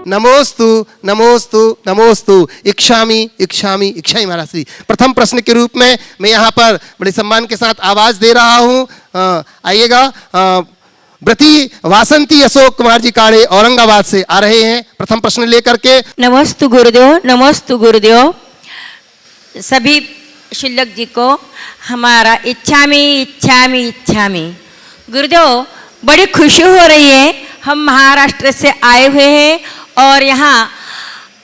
नमोस्तु नमोस्तु नमोस्तु इच्छामि इच्छामि इच्छामि महाराज श्री। प्रथम प्रश्न के रूप में मैं यहाँ पर बड़े सम्मान के साथ आवाज दे रहा हूँ। आइएगा, व्रती वासंती अशोक कुमार जी काड़े औरंगाबाद से आ रहे हैं प्रथम प्रश्न लेकर के। नमस्तु गुरुदेव, नमस्तु गुरुदेव। सभी शुल्लक जी को हमारा इच्छामि इच्छामि इच्छामि। गुरुदेव, बड़ी खुशी हो रही है, हम महाराष्ट्र से आए हुए हैं और यहाँ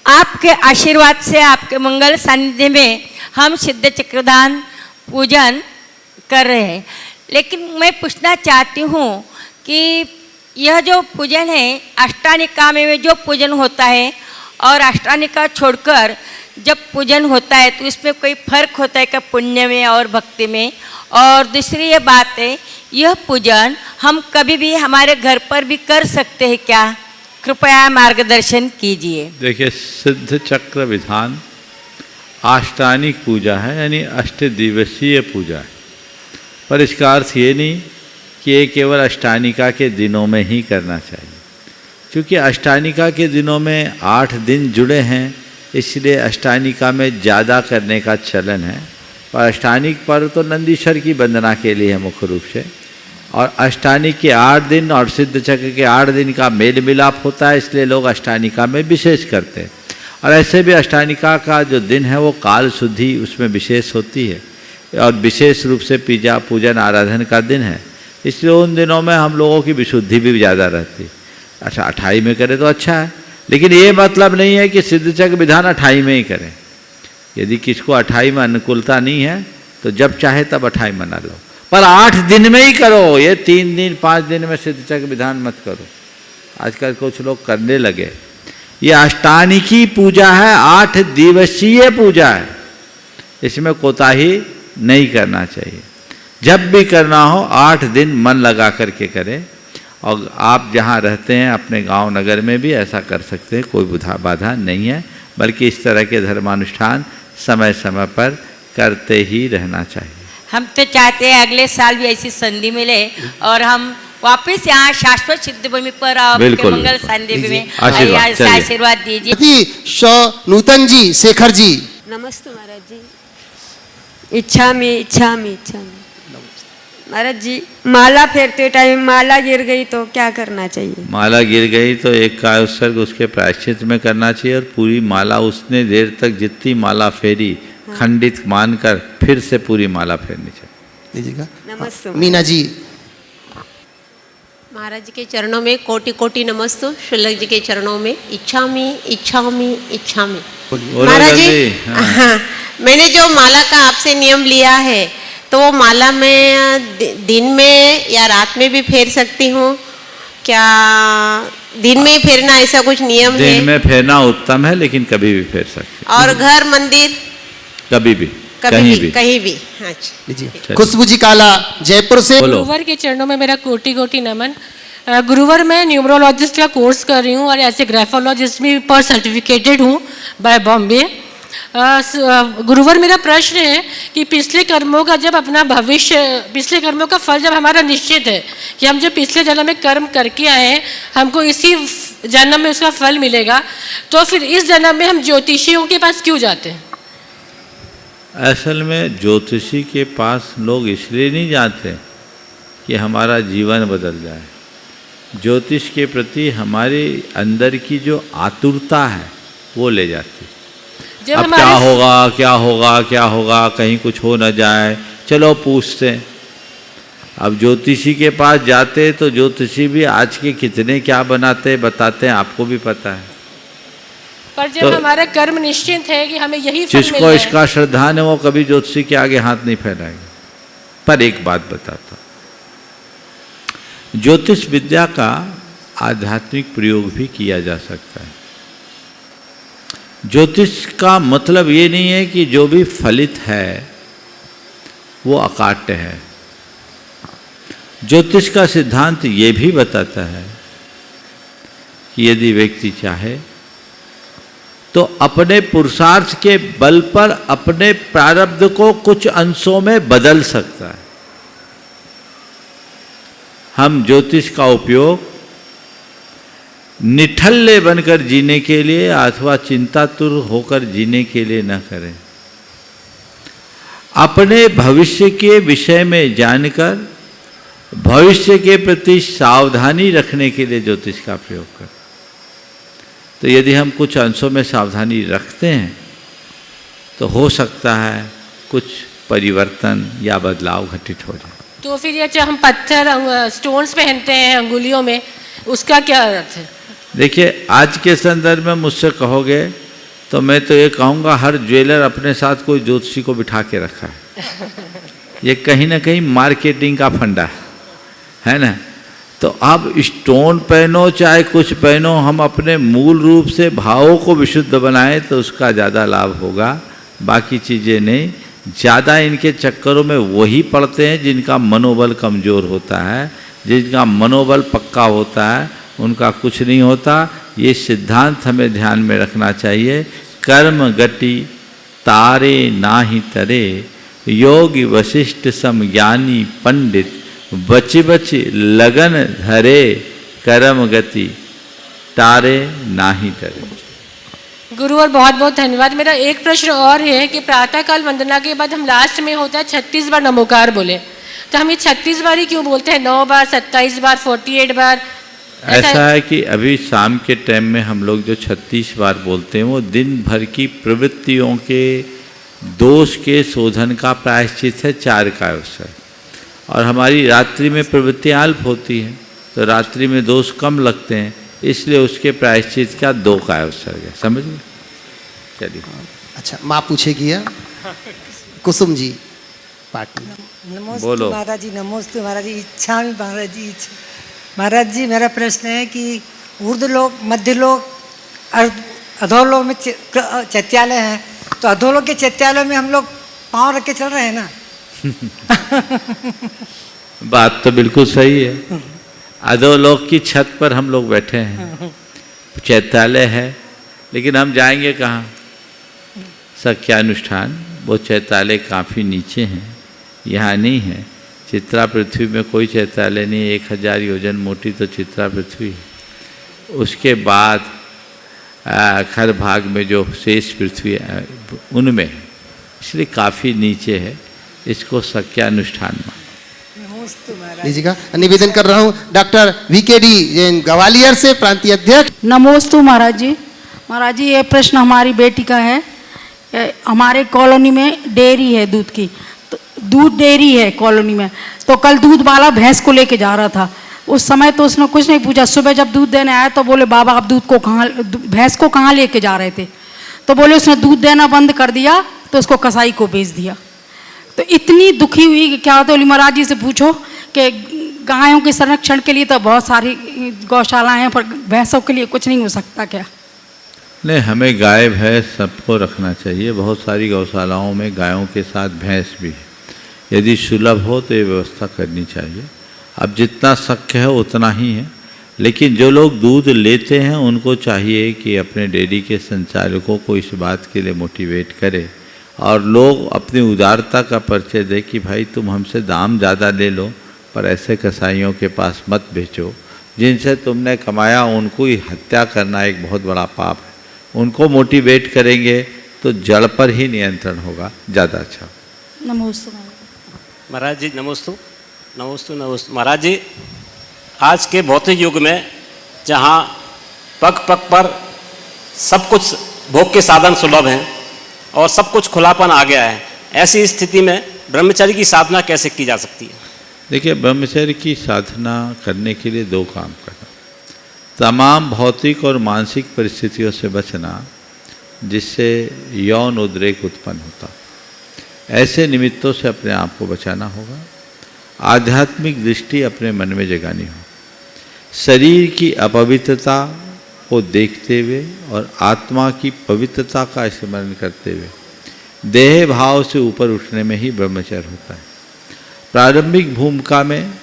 आपके आशीर्वाद से, आपके मंगल सानिध्य में हम सिद्ध चक्रधाम पूजन कर रहे हैं। लेकिन मैं पूछना चाहती हूँ कि यह जो पूजन है, अष्टानिका में जो पूजन होता है और अष्टानिका छोड़कर जब पूजन होता है तो इसमें कोई फर्क होता है क्या पुण्य में और भक्ति में? और दूसरी ये बात है, यह पूजन हम कभी भी हमारे घर पर भी कर सकते हैं क्या? कृपया मार्गदर्शन कीजिए। देखिए, सिद्ध चक्र विधान अष्टानिक पूजा है, यानी अष्ट दिवसीय पूजा है। पर इसका अर्थ ये नहीं कि ये केवल अष्टानिका के दिनों में ही करना चाहिए, क्योंकि अष्टानिका के दिनों में 8 दिन जुड़े हैं, इसलिए अष्टानिका में ज़्यादा करने का चलन है। पर अष्टानिक पर्व तो नंदीश्वर की वंदना के लिए है मुख्य रूप से, और अष्टानिक के 8 दिन और सिद्ध चक्र के 8 दिन का मेल मिलाप होता है, इसलिए लोग अष्टानिका में विशेष करते हैं। और ऐसे भी अष्टानिका का जो दिन है वो काल शुद्धि उसमें विशेष होती है और विशेष रूप से पूजन आराधन का दिन है, इसलिए उन दिनों में हम लोगों की विशुद्धि भी ज़्यादा रहती है। अच्छा, 28 में करें तो अच्छा है, लेकिन ये मतलब नहीं है कि सिद्ध चक्र विधान 28 में ही करें। यदि किसको 28 में अनुकूलता नहीं है तो जब चाहे तब 28 मना लो, पर 8 दिन में ही करो। ये 3 दिन 5 दिन में सिद्ध चक्र विधान मत करो। आजकल कुछ लोग करने लगे। ये अष्टानिकी पूजा है, 8 दिवसीय पूजा है, इसमें कोताही नहीं करना चाहिए। जब भी करना हो 8 दिन मन लगा करके करें। और आप जहाँ रहते हैं अपने गांव नगर में भी ऐसा कर सकते हैं, कोई बाधा नहीं है, बल्कि इस तरह के धर्मानुष्ठान समय समय पर करते ही रहना चाहिए। हम तो चाहते हैं अगले साल भी ऐसी संधि मिले और हम वापस यहाँ शाश्वत सिद्ध भूमि पर आपके मंगल सानिध्य में आशीर्वाद दीजिए। नूतन जी, शेखर जी। नमस्ते महाराज जी। इच्छामि इच्छामि इच्छामि। महाराज जी, माला फेरते टाइम माला गिर गई तो क्या करना चाहिए? माला गिर गई तो एक काय उत्सर्ग उसके प्रायश्चित में करना चाहिए, और पूरी माला उसने देर तक जितनी माला फेरी खंडित मानकर फिर से पूरी माला फेरनी चाहिए। लीजिएगा। नमस्ते मीना जी। महाराज जी के चरणों में कोटि कोटि नमस्तु। शुल्लक जी के चरणों में इच्छामि इच्छामि इच्छामि। महाराज जी, हाँ, मैंने जो माला का आपसे नियम लिया है तो वो माला मैं दिन में या रात में भी फेर सकती हूँ क्या? दिन में ही फेरना ऐसा कुछ नियम है? दिन में फेरना उत्तम है, लेकिन कभी भी फेर सकते। और घर मंदिर कभी भी कहीं भी। अच्छा। खुशबू जी काला, जयपुर से। गुरुवर के चरणों में मेरा कोटि कोटि नमन। गुरुवर मैं न्यूमरोलॉजिस्ट का कोर्स कर रही हूँ और ऐसे ग्राफोलॉजिस्ट भी पर सर्टिफिकेटेड हूँ बाय बॉम्बे। गुरुवर, मेरा प्रश्न है कि पिछले कर्मों का जब अपना भविष्य, पिछले कर्मों का फल जब हमारा निश्चित है कि हम जो पिछले जन्म में कर्म करके आए हैं हमको इसी जन्म में उसका फल मिलेगा, तो फिर इस जन्म में हम ज्योतिषियों के पास क्यों जाते हैं? असल में ज्योतिषी के पास लोग इसलिए नहीं जाते कि हमारा जीवन बदल जाए। ज्योतिष के प्रति हमारे अंदर की जो आतुरता है वो ले जाती। अब क्या होगा क्या होगा क्या होगा, कहीं कुछ हो न जाए, चलो पूछते। अब ज्योतिषी के पास जाते तो ज्योतिषी भी आज के कितने क्या बनाते बताते हैं, आपको भी पता है। पर जब तो हमारा कर्म निश्चित है कि हमें यही फल जिसको इसका श्रद्धा है वो कभी ज्योतिषी के आगे हाथ नहीं फैलाएगा। पर एक बात बताता, ज्योतिष विद्या का आध्यात्मिक प्रयोग भी किया जा सकता है। ज्योतिष का मतलब ये नहीं है कि जो भी फलित है वो अकाट्य है। ज्योतिष का सिद्धांत ये भी बताता है कि यदि व्यक्ति चाहे तो अपने पुरुषार्थ के बल पर अपने प्रारब्ध को कुछ अंशों में बदल सकता है। हम ज्योतिष का उपयोग निठल्ले बनकर जीने के लिए अथवा चिंतातुर होकर जीने के लिए न करें। अपने भविष्य के विषय में जानकर भविष्य के प्रति सावधानी रखने के लिए ज्योतिष का प्रयोग करें। तो यदि हम कुछ अंशों में सावधानी रखते हैं तो हो सकता है कुछ परिवर्तन या बदलाव घटित हो जाए। तो फिर ये जो हम पत्थर स्टोन्स पहनते हैं अंगुलियों में, उसका क्या अर्थ है? देखिए, आज के संदर्भ में मुझसे कहोगे तो मैं तो ये कहूँगा हर ज्वेलर अपने साथ कोई ज्योतिषी को बिठा के रखा है। ये कहीं ना कहीं मार्केटिंग का फंडा है ना। तो आप स्टोन पहनो चाहे कुछ पहनो, हम अपने मूल रूप से भावों को विशुद्ध बनाएं तो उसका ज़्यादा लाभ होगा, बाकी चीज़ें नहीं। ज़्यादा इनके चक्करों में वही पड़ते हैं जिनका मनोबल कमज़ोर होता है, जिनका मनोबल पक्का होता है उनका कुछ नहीं होता। ये सिद्धांत हमें ध्यान में रखना चाहिए। कर्म गति तारे नाही तरे, योगी वशिष्ठ सम ज्ञानी पंडित, बची बची लगन धरे, कर्म गति तारे नाही तरे। गुरु और बहुत बहुत धन्यवाद। मेरा एक प्रश्न और है कि प्रातःकाल वंदना के बाद हम लास्ट में होता है 36 बार नमोकार बोले, तो हम ये 36 बार ही क्यों बोलते हैं? 9 बार, 27 बार, 48 बार? ऐसा है कि अभी शाम के टाइम में हम लोग जो 36 बार बोलते हैं वो दिन भर की प्रवृत्तियों के दोष के शोधन का प्रायश्चित है, 4 का अवसर। और हमारी रात्रि में प्रवृत्तियाँ अल्प होती हैं तो रात्रि में दोष कम लगते हैं, इसलिए उसके प्रायश्चित का 2 का अवसर है। समझ गए? चलिए। अच्छा, माँ पूछेगी या कुसुम जी पाटिल। नमस्ते बोलो। महाराज जी, नमस्ते महाराज जी। इच्छा में महाराज जी, महाराज जी मेरा प्रश्न है कि ऊर्ध्वलोक, मध्यलोक, अधोलोक में चैत्यालय हैं, तो अधोलोक के चैत्यालय में हम लोग पाँव रख के चल रहे हैं ना? बात तो बिल्कुल सही है। अधोलोक की छत पर हम लोग बैठे हैं, चैत्यालय है, लेकिन हम जाएंगे कहाँ? सख्यानुष्ठान। वो चैत्यालय काफ़ी नीचे हैं, यहाँ नहीं है। चित्रा पृथ्वी में कोई चैत्यालय नहीं, 1000 योजन मोटी तो चित्रा पृथ्वी है। उसके बाद खर भाग में जो शेष पृथ्वी है उनमें है, इसलिए काफ़ी नीचे है। इसको सख्यानुष्ठान मान। लीजिएगा, निवेदन कर रहा हूँ डॉक्टर VKD ग्वालियर से प्रांतीय अध्यक्ष। नमोस्तु महाराज जी। महाराज जी, ये प्रश्न हमारी बेटी का है। हमारे कॉलोनी में डेयरी है दूध की, तो दूध डेयरी है कॉलोनी में, तो कल दूध वाला भैंस को लेके जा रहा था। उस समय तो उसने कुछ नहीं पूछा। सुबह जब दूध देने आया तो बोले बाबा आप दूध को कहाँ, भैंस को कहाँ लेके जा रहे थे? तो बोले उसने दूध देना बंद कर दिया तो उसको कसाई को बेच दिया। तो इतनी दुखी हुई कि क्या होता है, महाराज जी से पूछो कि गायों के संरक्षण के लिए तो बहुत सारी गौशालाएं हैं, पर भैंसों के लिए कुछ नहीं हो सकता क्या? नहीं, हमें गाय भैंस सबको रखना चाहिए। बहुत सारी गौशालाओं में गायों के साथ भैंस भी है। यदि सुलभ हो तो ये व्यवस्था करनी चाहिए। अब जितना शक्य है उतना ही है, लेकिन जो लोग दूध लेते हैं उनको चाहिए कि अपने डेयरी के संचालकों को इस बात के लिए मोटिवेट करें और लोग अपनी उदारता का परिचय दें कि भाई तुम हमसे दाम ज़्यादा ले लो, पर ऐसे कसाईयों के पास मत बेचो जिनसे तुमने कमाया। उनको ही हत्या करना एक बहुत बड़ा पाप है। उनको मोटिवेट करेंगे तो जड़ पर ही नियंत्रण होगा, ज़्यादा अच्छा। नमोस्तु महाराज जी। नमोस्तु नमोस्तु नमोस्तु महाराज जी। आज के भौतिक युग में जहाँ पग पग पर सब कुछ भोग के साधन सुलभ हैं और सब कुछ खुलापन आ गया है, ऐसी स्थिति में ब्रह्मचर्य की साधना कैसे की जा सकती है? देखिए, ब्रह्मचर्य की साधना करने के लिए 2 काम करना। तमाम भौतिक और मानसिक परिस्थितियों से बचना जिससे यौन उद्रेक उत्पन्न होता, ऐसे निमित्तों से अपने आप को बचाना होगा। आध्यात्मिक दृष्टि अपने मन में जगानी हो। शरीर की अपवित्रता को देखते हुए और आत्मा की पवित्रता का स्मरण करते हुए देह भाव से ऊपर उठने में ही ब्रह्मचर्य होता है। प्रारंभिक भूमिका में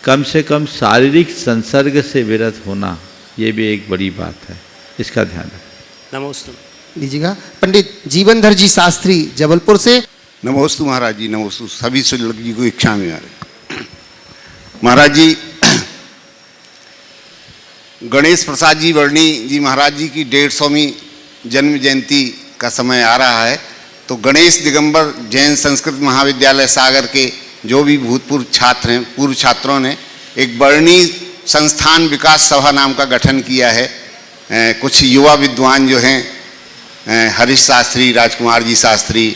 कम से कम शारीरिक संसर्ग से विरत होना, ये भी एक बड़ी बात है, इसका ध्यान रखें। नमोस्तु। लीजिएगा, पंडित जीवनधर जी शास्त्री जबलपुर से। नमोस्तु महाराज जी, नमोस्तु सभी शुल्लक जी को इच्छा में। महाराज जी, गणेश प्रसाद जी वर्णी जी महाराज जी की 150वीं जन्म जयंती का समय आ रहा है, तो गणेश दिगंबर जैन संस्कृत महाविद्यालय सागर के जो भी भूतपूर्व छात्र हैं, पूर्व छात्रों ने एक वर्णी संस्थान विकास सभा नाम का गठन किया है। कुछ युवा विद्वान जो हैं, हरीश शास्त्री, राजकुमार जी शास्त्री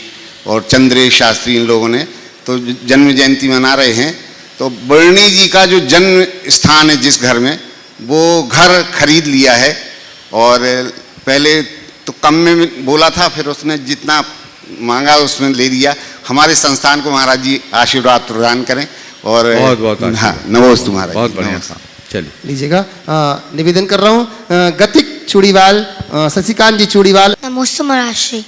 और चंद्रेश शास्त्री, इन लोगों ने तो जन्म जयंती मना रहे हैं। तो वर्णी जी का जो जन्म स्थान है जिस घर में, वो घर खरीद लिया है और पहले तो कम में बोला था, फिर उसने जितना मांगा उसमें ले लिया। हमारे संस्थान को महाराज जी आशीर्वाद प्रदान करें और बहुत बहुत हाँ, नमोस्तु महाराज। बहुत बढ़िया। चलिए लीजिएगा। निवेदन कर रहा हूँ गतिक चूड़ीवाल, शशिकांत जी चूड़ीवाल। नमोस्तु महाराज श्री।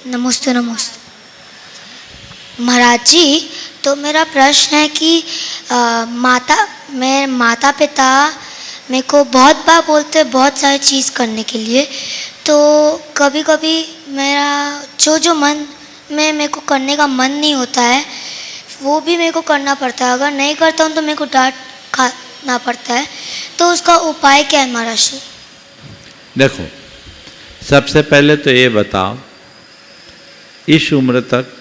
नमोस्तु नमोस्तु महाराज जी। तो मेरा प्रश्न है कि माता पिता मेरे को बहुत बार बोलते हैं बहुत सारी चीज़ करने के लिए, तो कभी कभी मेरा जो मन में मेरे को करने का मन नहीं होता है वो भी मेरे को करना पड़ता है। अगर नहीं करता हूँ तो मेरे को डांट खाना पड़ता है, तो उसका उपाय क्या है महाराज श्री? देखो, सबसे पहले तो ये बताओ, इस उम्र तक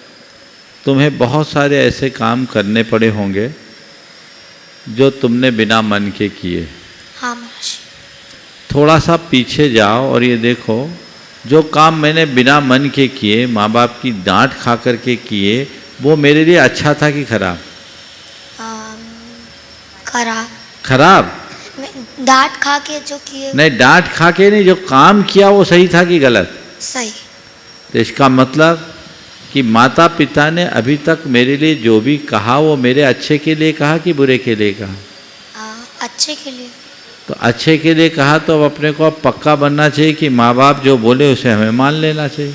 तुम्हें बहुत सारे ऐसे काम करने पड़े होंगे जो तुमने बिना मन के किए। हाँ महाराज श्री। थोड़ा सा पीछे जाओ और ये देखो, जो काम मैंने बिना मन के किए, माँ बाप की डांट खा कर के किए, वो मेरे लिए अच्छा था कि खराब? खराब। खराब? डांट खा के जो किए। नहीं, डांट खा के नहीं, जो काम किया वो सही था कि गलत? सही। तो इसका मतलब कि माता पिता ने अभी तक मेरे लिए जो भी कहा वो मेरे अच्छे के लिए कहा कि बुरे के लिए कहा? अच्छे के लिए। तो अच्छे के लिए कहा तो अब अपने को अब पक्का बनना चाहिए कि माँ बाप जो बोले उसे हमें मान लेना चाहिए।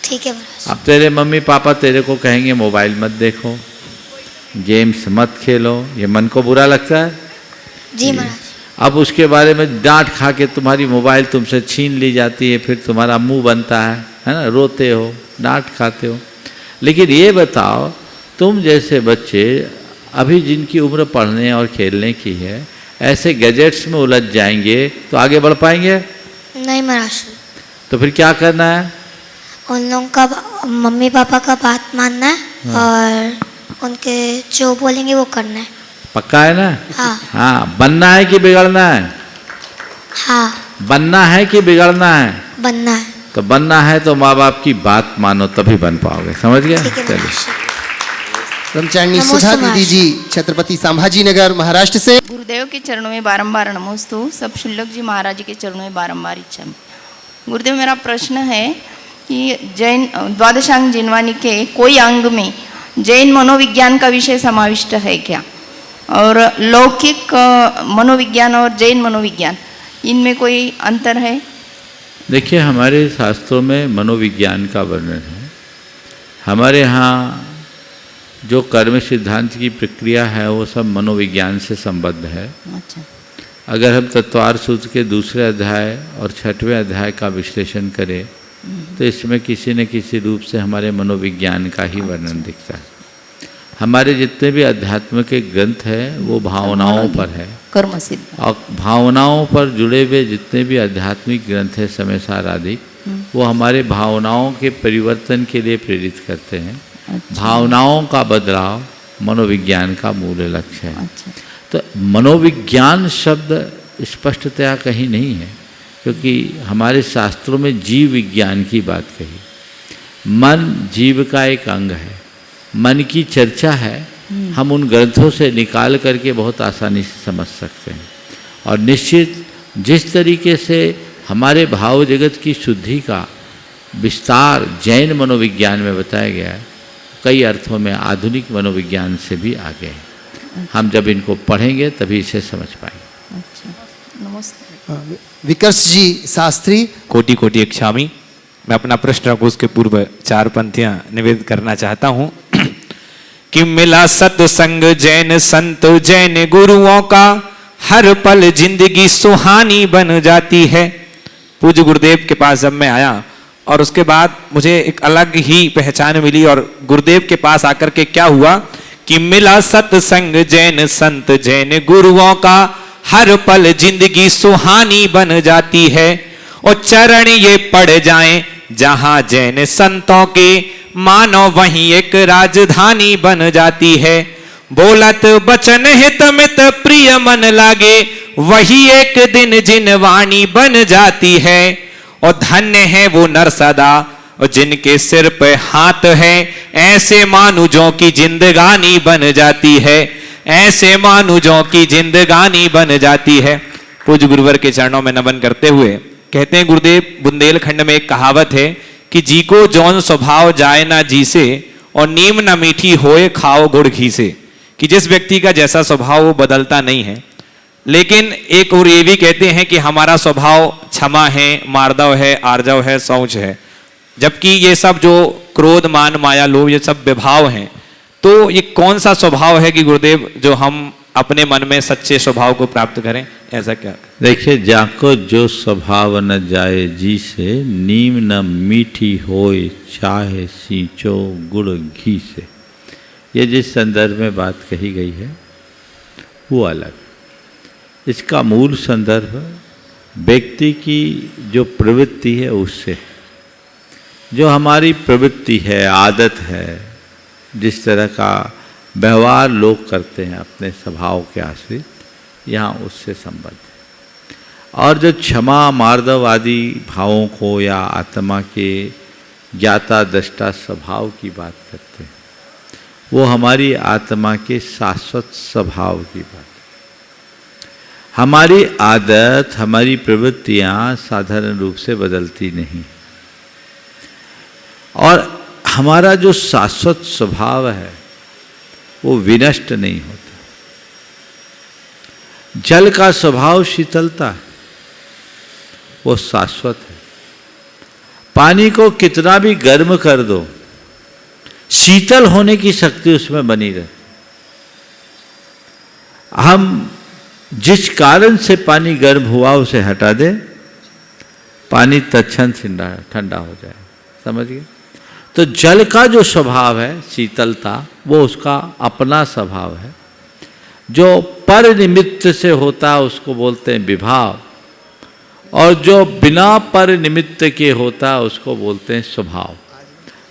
ठीक है महाराज। अब तेरे मम्मी पापा तेरे को कहेंगे मोबाइल मत देखो, गेम्स मत खेलो, ये मन को बुरा लगता है? जी महाराज। अब उसके बारे में डांट खा के तुम्हारी मोबाइल तुमसे छीन ली जाती है, फिर तुम्हारा मुंह बनता है ना, रोते हो, डांट खाते हो। लेकिन ये बताओ, तुम जैसे बच्चे अभी जिनकी उम्र पढ़ने और खेलने की है, ऐसे गैजेट्स में उलझ जाएंगे तो आगे बढ़ पाएंगे? नहीं महाराज। तो फिर क्या करना है? उन लोगों का, मम्मी पापा का बात मानना है और उनके जो बोलेंगे वो करना है। पक्का है ना? हाँ। हाँ। बनना है कि बिगड़ना है? हाँ। बनना है कि बिगड़ना है? बनना है। तो बनना है तो माँ बाप की बात मानो, तभी बन पाओगे। समझ गया? चलिए। ब्रह्मचारिणी सुधा दीदी जी, छत्रपति संभाजी नगर, महाराष्ट्र से। गुरुदेव के चरणों में बारंबार नमोस्तु। सब शुल्लक जी महाराज जी के चरणों में बारंबार इच्छा। गुरुदेव, मेरा प्रश्न है कि जैन द्वादशांग जिनवानी के कोई अंग में जैन मनोविज्ञान का विषय समाविष्ट है क्या? और लौकिक मनोविज्ञान और जैन मनोविज्ञान, इनमें कोई अंतर है? देखिए, हमारे शास्त्रों में मनोविज्ञान का वर्णन है। हमारे यहाँ जो कर्म सिद्धांत की प्रक्रिया है वो सब मनोविज्ञान से संबद्ध है। अच्छा। अगर हम तत्वार सूत्र के दूसरे अध्याय और 6वें अध्याय का विश्लेषण करें तो इसमें किसी न किसी रूप से हमारे मनोविज्ञान का ही वर्णन दिखता है। हमारे जितने भी अध्यात्म के ग्रंथ हैं वो भावनाओं पर है, कर्म सिद्ध, और भावनाओं पर जुड़े हुए जितने भी आध्यात्मिक ग्रंथ हैं, समय सार आदि, वो हमारे भावनाओं के परिवर्तन के लिए प्रेरित करते हैं। अच्छा। भावनाओं का बदलाव मनोविज्ञान का मूल लक्ष्य है। अच्छा। तो मनोविज्ञान शब्द स्पष्टतया कहीं नहीं है, क्योंकि हमारे शास्त्रों में जीव विज्ञान की बात कही। मन जीव का एक अंग है, मन की चर्चा है, हम उन ग्रंथों से निकाल करके बहुत आसानी से समझ सकते हैं। और निश्चित जिस तरीके से हमारे भाव जगत की शुद्धि का विस्तार जैन मनोविज्ञान में बताया गया है, कई अर्थों में आधुनिक मनोविज्ञान से भी आगे है। हम जब इनको पढ़ेंगे तभी इसे समझ पाएंगे। अच्छा, नमस्ते। विकर्ष जी शास्त्री। कोटि कोटि क्षामी। मैं अपना प्रश्न रखूं उसके पूर्व 4 पंक्तियां निवेदित करना चाहता हूं कि मिला सत्संग जैन संत जैन गुरुओं का, हर पल जिंदगी सुहानी बन जाती है। पूज्य गुरुदेव के पास जब मैं आया और उसके बाद मुझे एक अलग ही पहचान मिली, और गुरुदेव के पास आकर के क्या हुआ कि मिला सत्संग जैन संत जैन गुरुओं का, हर पल जिंदगी सुहानी बन जाती है। और चरण ये पड़ जाएं जहां जैन संतों के, मानो वहीं एक राजधानी बन जाती है। बोलत बचन हित मित प्रिय मन लागे, वही एक दिन जिन वाणी बन जाती है। और धन्य है वो नर सदा और जिनके सिर पे हाथ है, ऐसे मानुजों की जिंदगानी बन जाती है, ऐसे मानुजों की जिंदगानी बन जाती है। पूज्य गुरुवर के चरणों में नमन करते हुए कहते हैं गुरुदेव, बुंदेलखंड में एक कहावत है कि जी को जौन स्वभाव जाए ना जी से, और नीम ना मीठी होए खाओ गुड़ घी से, कि जिस व्यक्ति का जैसा स्वभाव वो बदलता नहीं है। लेकिन एक और ये भी कहते हैं कि हमारा स्वभाव क्षमा है, मार्दव है, आर्जव है, शौच है, जबकि ये सब जो क्रोध मान माया लोभ ये सब विभाव हैं। तो ये कौन सा स्वभाव है कि गुरुदेव जो हम अपने मन में सच्चे स्वभाव को प्राप्त करें, ऐसा क्या? देखिए, जाको जो स्वभाव न जाए जी से, नीम न मीठी होए चाहे सींचो गुड़ घी से। ये जिस संदर्भ में बात कही गई है वो अलग। इसका मूल संदर्भ व्यक्ति की जो प्रवृत्ति है उससे, जो हमारी प्रवृत्ति है, आदत है, जिस तरह का व्यवहार लोग करते हैं अपने स्वभाव के आश्रित, यहाँ उससे संबंध है। और जो क्षमा मार्दव आदि भावों को या आत्मा के ज्ञाता दृष्टा स्वभाव की बात करते हैं, वो हमारी आत्मा के शाश्वत स्वभाव की बात। हमारी आदत, हमारी प्रवृत्तियाँ साधारण रूप से बदलती नहीं, और हमारा जो शाश्वत स्वभाव है वो विनष्ट नहीं होता। जल का स्वभाव शीतलता है, वो शाश्वत है। पानी को कितना भी गर्म कर दो, शीतल होने की शक्ति उसमें बनी रहती। हम जिस कारण से पानी गर्म हुआ उसे हटा दे, पानी तत्क्षण ठंडा हो जाए। समझ गए? तो जल का जो स्वभाव है शीतलता, वो उसका अपना स्वभाव है। जो पर निमित्त से होता है उसको बोलते हैं विभाव, और जो बिना पर निमित्त के होता है उसको बोलते हैं स्वभाव।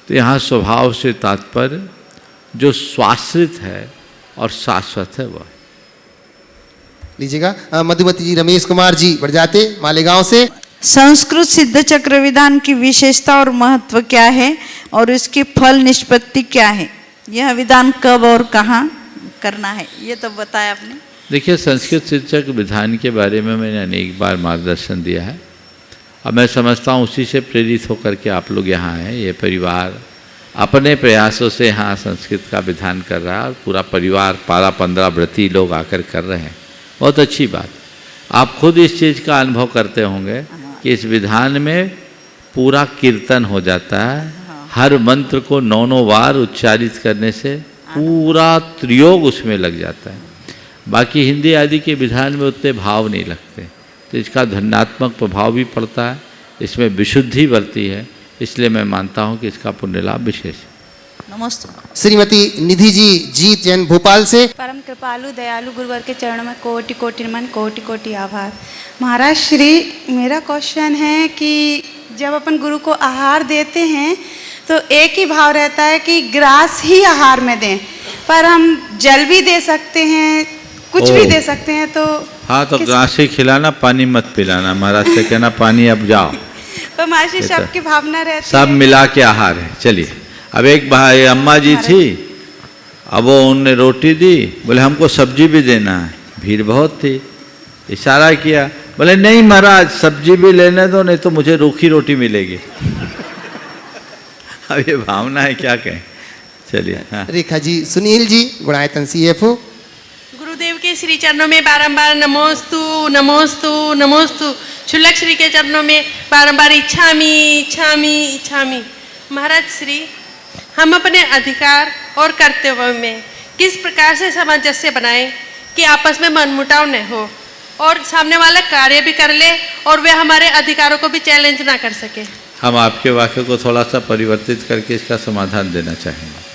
तो यहाँ स्वभाव से तात्पर्य जो स्वाश्रित है और शाश्वत है वह। लीजिएगा मधुमती जी, रमेश कुमार जी बढ़ मालेगांव से। संस्कृत सिद्ध चक्र विधान की विशेषता और महत्व क्या है और इसकी फल निष्पत्ति क्या है? यह विधान कब और कहाँ करना है, ये तो बताया आपने। देखिए, संस्कृत सिद्ध चक्र विधान के बारे में मैंने अनेक बार मार्गदर्शन दिया है। अब मैं समझता हूँ उसी से प्रेरित होकर के आप लोग यहाँ हैं। ये परिवार अपने प्रयासों से यहाँ संस्कृत का विधान कर रहा है, और पूरा परिवार 12-15 व्रती लोग आकर कर रहे हैं। बहुत अच्छी बात। आप खुद इस चीज़ का अनुभव करते होंगे कि इस विधान में पूरा कीर्तन हो जाता है। हर मंत्र को 9 बार उच्चारित करने से पूरा त्रियोग उसमें लग जाता है। बाकी हिंदी आदि के विधान में उतने भाव नहीं लगते, तो इसका धन्यात्मक प्रभाव भी पड़ता है, इसमें विशुद्धि बढ़ती है। इसलिए मैं मानता हूँ कि इसका पुण्य लाभ विशेष है। नमस्ते। श्रीमती निधि जी जीत जैन भोपाल से। परम कृपालु दयालु गुरुवर के चरणों में कोटि कोटि नमन, कोटि कोटि आभार। महाराज श्री, मेरा क्वेश्चन है कि जब अपन गुरु को आहार देते हैं तो एक ही भाव रहता है कि ग्रास ही आहार में दें, पर हम जल भी दे सकते हैं, कुछ भी दे सकते हैं। तो हाँ, तो ग्रास ही खिलाना, पानी मत पिलाना। महाराज से कहना पानी अब जाओ। तो महाराज सबकी भावना रहती है, सब मिला के आहार है। चलिए, अब एक भाई अम्मा जी थी, अब वो उनने रोटी दी, बोले हमको सब्जी भी देना है। भीड़ बहुत थी, इशारा किया, बोले नहीं महाराज सब्जी भी लेने दो, नहीं तो मुझे रूखी रोटी मिलेगी। अब ये भावना है, क्या कहें। चलिए। हाँ। रेखा जी, सुनील जी गुणायतन CFO। गुरुदेव के श्री चरणों में बारंबार नमोस्तु नमोस्तु नमोस्तु। शुल्लक श्री के चरणों में बारंबार इच्छामी इच्छामी इच्छामी। महाराज श्री, हम अपने अधिकार और कर्तव्य में किस प्रकार से सामंजस्य बनाएं कि आपस में मनमुटाव न हो और सामने वाला कार्य भी कर ले और वे हमारे अधिकारों को भी चैलेंज ना कर सके। हम आपके वाक्य को थोड़ा सा परिवर्तित करके इसका समाधान देना चाहेंगे।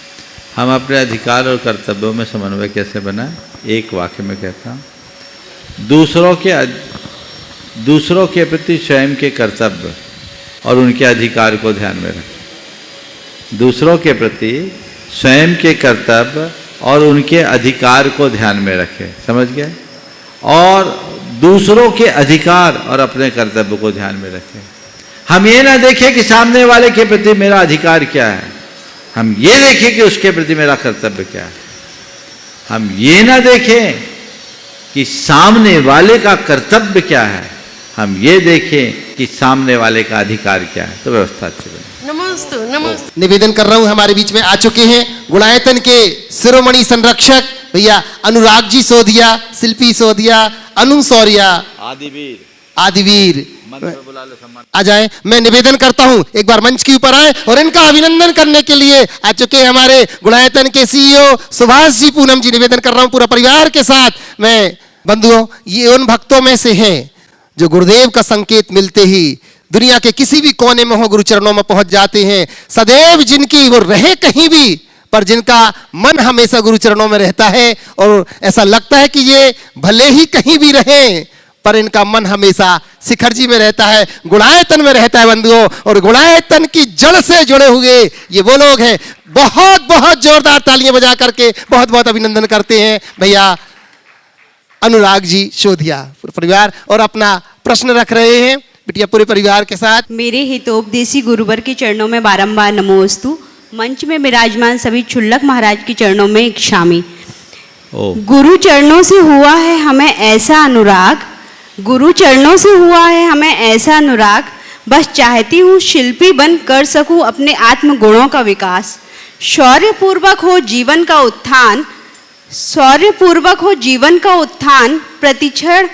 हम अपने अधिकार और कर्तव्यों में समन्वय कैसे बनाएं? एक वाक्य में कहता हूँ, दूसरों के प्रति स्वयं के कर्तव्य और उनके अधिकार को ध्यान में रखें। दूसरों के प्रति स्वयं के कर्तव्य और उनके अधिकार को ध्यान में रखें, समझ गए? और दूसरों के अधिकार और अपने कर्तव्य को ध्यान में रखें। हम ये ना देखें कि सामने वाले के प्रति मेरा अधिकार क्या है, हम ये देखें कि उसके प्रति मेरा कर्तव्य क्या है। हम ये ना देखें कि सामने वाले का कर्तव्य क्या है, हम ये देखें कि सामने वाले का अधिकार क्या है, तो व्यवस्था अच्छी बने। नमस्ते। निवेदन कर रहा हूं, हमारे बीच में आ चुके हैं गुणायतन के शिरोमणि संरक्षक भैया अनुराग जी सोधिया, शिल्पी सोधिया, अनु सौरिया, आदिवीर आ जाए। मैं निवेदन करता हूं एक बार मंच के ऊपर आए और इनका अभिनंदन करने के लिए आ चुके हैं हमारे गुणायतन के सीईओ सुभाष जी पूनम जी। निवेदन कर रहा हूं पूरा परिवार के साथ। मैं बंधुओं, ये उन भक्तों में से हैं जो गुरुदेव का संकेत मिलते ही दुनिया के किसी भी कोने में हो गुरु चरणों में पहुंच जाते हैं। सदैव जिनकी वो रहे कहीं भी, पर जिनका मन हमेशा गुरु चरणों में रहता है और ऐसा लगता है कि ये भले ही कहीं भी रहें पर इनका मन हमेशा शिखर जी में रहता है, गुणायतन में रहता है बंधुओं। और गुणायतन की जड़ से जुड़े हुए ये वो लोग हैं। बहुत बहुत जोरदार तालियां बजा करके बहुत बहुत अभिनंदन करते हैं भैया अनुराग जी शोधिया पूरा परिवार। और अपना प्रश्न रख रहे हैं बिटिया पूरे परिवार के साथ। मेरे हितोपदेशी गुरुवर के चरणों में बारंबार नमोस्तु। मंच में विराजमान सभी क्षुल्लक महाराज के चरणों में इक्षामी। गुरु चरणों से हुआ है हमें ऐसा अनुराग, गुरु चरणों से हुआ है हमें ऐसा अनुराग, बस चाहती हूँ शिल्पी बन कर सकूँ अपने आत्म गुणों का विकास। शौर्यपूर्वक हो जीवन का उत्थान, शौर्यपूर्वक हो जीवन का उत्थान, प्रतिक्षण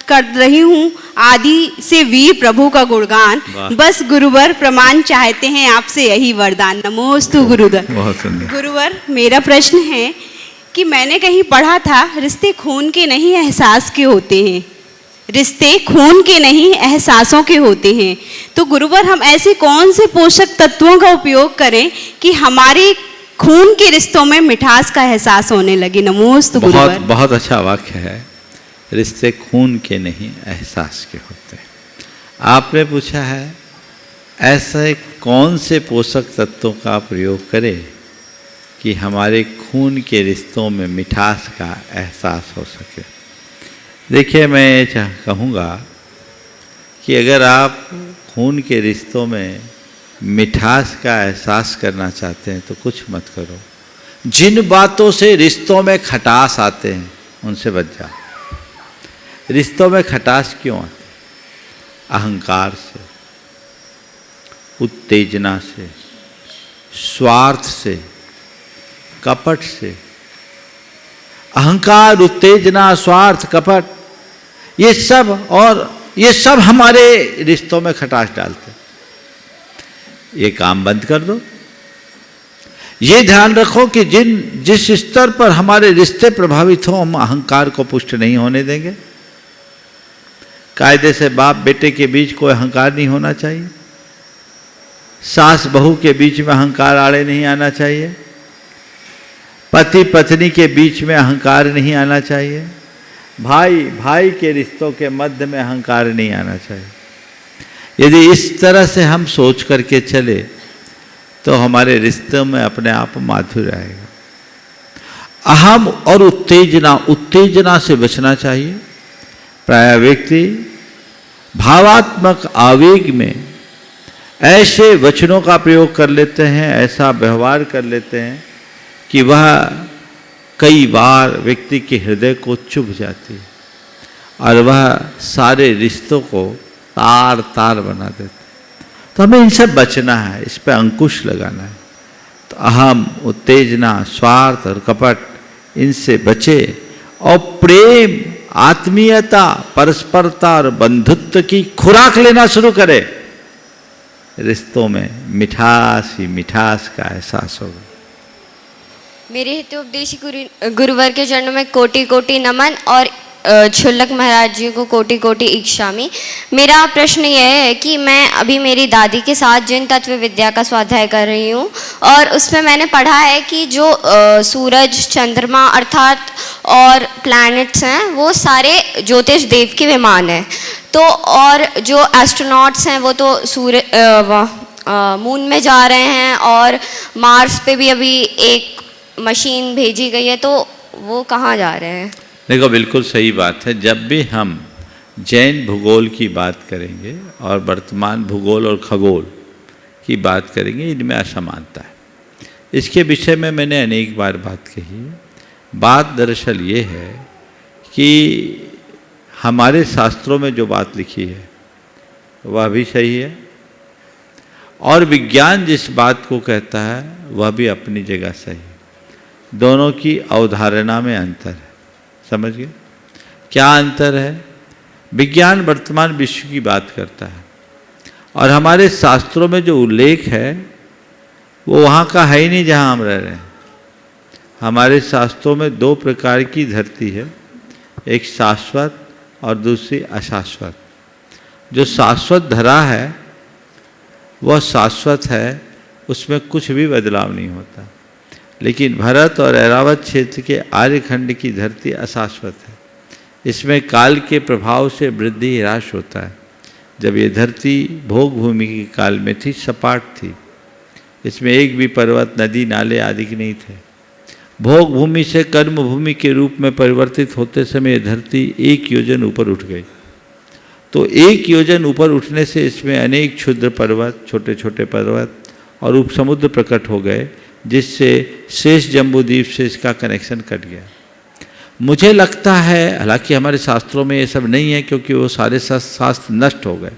कर रही हूँ आदि से वीर प्रभु का गुणगान। बस गुरुवर प्रमाण चाहते हैं आपसे यही वरदान। नमोस्तु गुरुवर। गुरुवर, मेरा प्रश्न है कि मैंने कहीं पढ़ा था रिश्ते खून के नहीं एहसास के होते हैं, रिश्ते खून के नहीं एहसासों के होते हैं। तो गुरुवर, हम ऐसे कौन से पोषक तत्वों का उपयोग करें कि हमारे खून के रिश्तों में मिठास का एहसास होने लगे। नमोस्तु गुरुवर। बहुत अच्छा वाक्य है, रिश्ते खून के नहीं एहसास के होते हैं। आपने पूछा है ऐसे कौन से पोषक तत्वों का प्रयोग करें कि हमारे खून के रिश्तों में मिठास का एहसास हो सके। देखिए, मैं कहूँगा कि अगर आप खून के रिश्तों में मिठास का एहसास करना चाहते हैं तो कुछ मत करो। जिन बातों से रिश्तों में खटास आते हैं उनसे बच जाओ। रिश्तों में खटास क्यों आती? अहंकार से, उत्तेजना से, स्वार्थ से, कपट से। अहंकार, उत्तेजना, स्वार्थ, कपट, ये सब हमारे रिश्तों में खटास डालते। ये काम बंद कर दो। ये ध्यान रखो कि जिस स्तर पर हमारे रिश्ते प्रभावित हो हम अहंकार को पुष्ट नहीं होने देंगे। कायदे से बाप बेटे के बीच कोई अहंकार नहीं होना चाहिए। सास बहू के बीच में अहंकार आड़े नहीं आना चाहिए। पति पत्नी के बीच में अहंकार नहीं आना चाहिए। भाई भाई के रिश्तों के मध्य में अहंकार नहीं आना चाहिए। यदि इस तरह से हम सोच करके चले तो हमारे रिश्तों में अपने आप माधुर्य आएगा। अहम और उत्तेजना से बचना चाहिए। प्राय व्यक्ति भावात्मक आवेग में ऐसे वचनों का प्रयोग कर लेते हैं, ऐसा व्यवहार कर लेते हैं कि वह कई बार व्यक्ति के हृदय को चुभ जाती है और वह सारे रिश्तों को तार तार बना देते। तो हमें इनसे बचना है, इस पर अंकुश लगाना है। तो अहम, उत्तेजना, स्वार्थ और कपट, इनसे बचे और प्रेम, आत्मीयता, परस्परता और बंधुत्व की खुराक लेना शुरू करें। रिश्तों में मिठास ही मिठास का एहसास होगा। मेरे हितोपदेशी गुरुवर के चरणों में कोटि कोटि नमन और क्षुल्लक महाराज जी को कोटि कोटि इक्षामि। मेरा प्रश्न यह है कि मैं अभी मेरी दादी के साथ जिन तत्व विद्या का स्वाध्याय कर रही हूँ और उसमें मैंने पढ़ा है कि जो सूरज, चंद्रमा अर्थात और प्लैनेट्स हैं वो सारे ज्योतिष देव के विमान हैं। तो और जो एस्ट्रोनॉट्स हैं वो तो मून में जा रहे हैं और मार्स पे भी अभी एक मशीन भेजी गई है, तो वो कहाँ जा रहे हैं? देखो, बिल्कुल सही बात है। जब भी हम जैन भूगोल की बात करेंगे और वर्तमान भूगोल और खगोल की बात करेंगे, इनमें असमानता है। इसके विषय में मैंने अनेक बार बात कही है। बात दरअसल ये है कि हमारे शास्त्रों में जो बात लिखी है वह भी सही है और विज्ञान जिस बात को कहता है वह भी अपनी जगह सही है। दोनों की अवधारणा में अंतर है। समझ गए क्या अंतर है? विज्ञान वर्तमान विश्व की बात करता है और हमारे शास्त्रों में जो उल्लेख है वो वहाँ का है ही नहीं जहाँ हम रह रहे हैं। हमारे शास्त्रों में दो प्रकार की धरती है, एक शाश्वत और दूसरी अशाश्वत। जो शाश्वत धरा है वह शाश्वत है, उसमें कुछ भी बदलाव नहीं होता। लेकिन भरत और ऐरावत क्षेत्र के आर्यखंड की धरती अशाश्वत है। इसमें काल के प्रभाव से वृद्धि ह्रास होता है। जब ये धरती भोग भूमि के काल में थी, सपाट थी, इसमें एक भी पर्वत, नदी, नाले आदि के नहीं थे। भोग भूमि से कर्म भूमि के रूप में परिवर्तित होते समय ये धरती 1 योजन ऊपर उठ गई। तो 1 योजन ऊपर उठने से इसमें अनेक क्षुद्र पर्वत, छोटे छोटे पर्वत और उपसमुद्र प्रकट हो गए, जिससे शेष जम्बूद्वीप से इसका कनेक्शन कट गया। मुझे लगता है, हालांकि हमारे शास्त्रों में ये सब नहीं है क्योंकि वो सारे शास्त्र नष्ट हो गए,